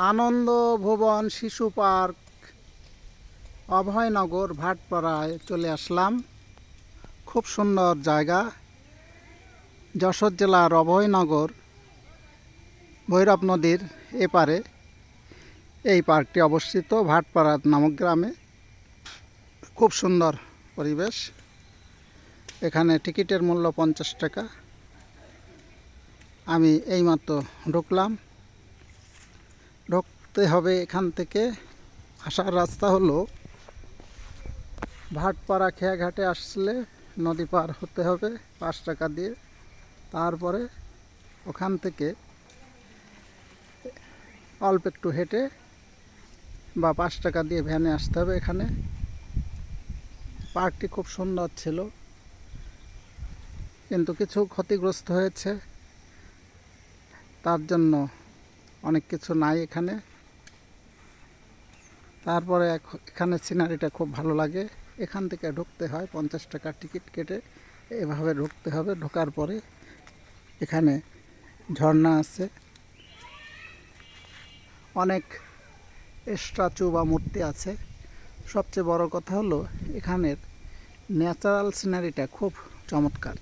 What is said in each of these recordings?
আনন্দ ভুবন শিশু পার্ক অভয়নগর ভাটপাড়ায় চলে আসলাম। খুব সুন্দর জায়গা। যশোর জেলার অভয়নগর ভৈরব নদীর এপারে এই পার্কটি অবস্থিত ভাটপাড়া নামক গ্রামে। খুব সুন্দর পরিবেশ। এখানে টিকিটের মূল্য 50 টাকা। আমি এইমাত্র ঢুকলাম। ঢুকতে হবে এখান থেকে। আসার রাস্তা হলো ভাটপাড়া খেয়াঘাটে আসলে নদী পার হতে হবে 5 টাকা দিয়ে। তারপরে ওখান থেকে অল্প একটু হেঁটে বা 5 টাকা দিয়ে ভ্যানে আসতে হবে এখানে। পার্কটি খুব সুন্দর ছিল, কিন্তু কিছু ক্ষতিগ্রস্ত হয়েছে, তার জন্য অনেক কিছু নাই এখানে। তারপরে এখানে সিনারিটা খুব ভালো লাগে। এখান থেকে ঢুকতে হয় 50 টাকা টিকিট কেটে। এভাবে ঢুকতে হবে। ঢোকার পরে এখানে ঝর্ণা আছে, অনেক স্ট্যাচু বা মূর্তি আছে। সবচেয়ে বড় কথা হলো এখানের ন্যাচারাল সিনারিটা খুব চমৎকার।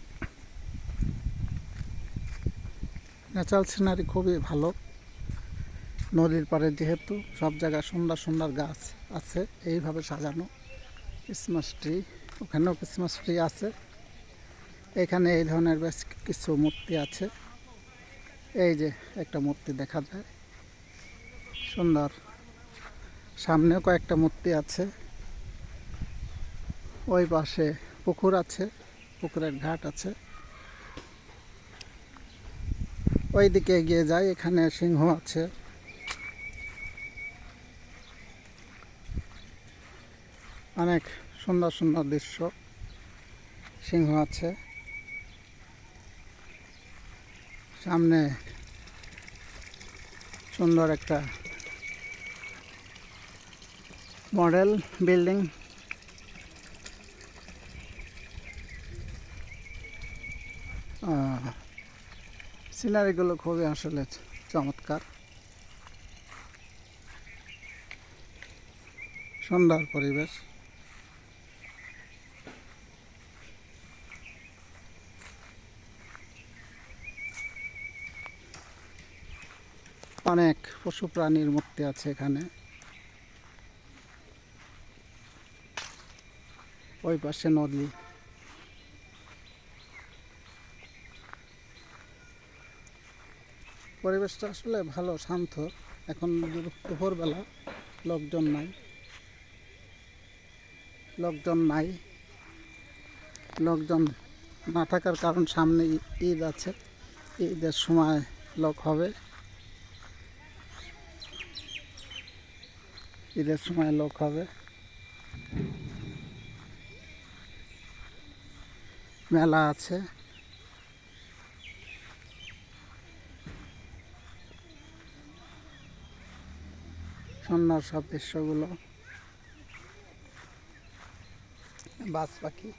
ন্যাচারাল সিনারি খুবই ভালো। নদীর পাড়ে যেহেতু সব জায়গায় সুন্দর সুন্দর গাছ আছে এইভাবে সাজানো। ক্রিসমাস ট্রি, ওখানেও ক্রিসমাস ট্রি আছে। এখানে এই ধরনের বেশ কিছু মূর্তি আছে। এই যে একটা মূর্তি দেখা যায়, সুন্দর। সামনেও কয়েকটা মূর্তি আছে। ওই পাশে পুকুর আছে, পুকুরের ঘাট আছে। ওই দিকে এগিয়ে যায়, এখানে সিংহ আছে। অনেক সুন্দর সুন্দর দৃশ্য। সিংহ আছে সামনে। সুন্দর একটা মডেল বিল্ডিং। সিনারিগুলো খুবই আসলে চমৎকার। সুন্দর পরিবেশ। অনেক পশু প্রাণীর মূর্তি আছে এখানে। ওই পাশে নদী। পরিবেশটা আসলে ভালো, শান্ত। এখন দুপুরবেলা, লোকজন নাই। লোকজন না থাকার কারণ সামনে ঈদ আছে। ঈদের সময় লোক হবে। মেলা আছে। সুন্দর সব দৃশ্যগুলো। বাজ পাখি।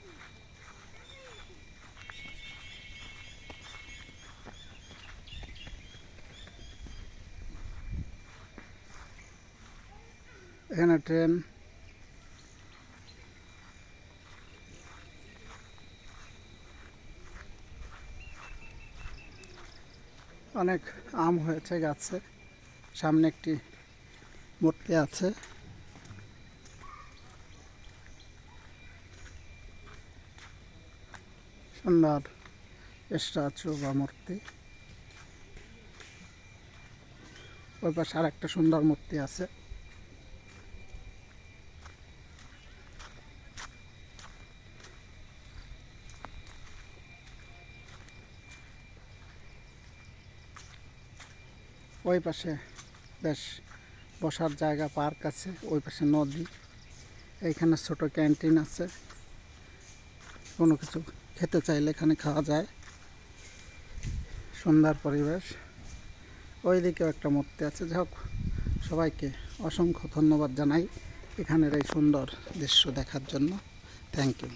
এখানে ট্রেন। অনেক আম হয়েছে গাছে। সামনে একটি মূর্তি আছে। সুন্দর স্ট্যাচু বা মূর্তি। ওই পাশে আর একটা সুন্দর মূর্তি আছে। ওই পাশে বেশ বসার জায়গা, পার্ক আছে। ওই পাশে নদী। এইখানে ছোট ক্যান্টিন আছে, কোনো কিছু খেতে চাইলে এখানে খাওয়া যায়। সুন্দর পরিবেশ। ওই দিকেও একটা মূর্তি আছে। যাই হোক, সবাইকে অসংখ্য ধন্যবাদ জানাই এখানের এই সুন্দর দৃশ্য দেখার জন্য। Thank you.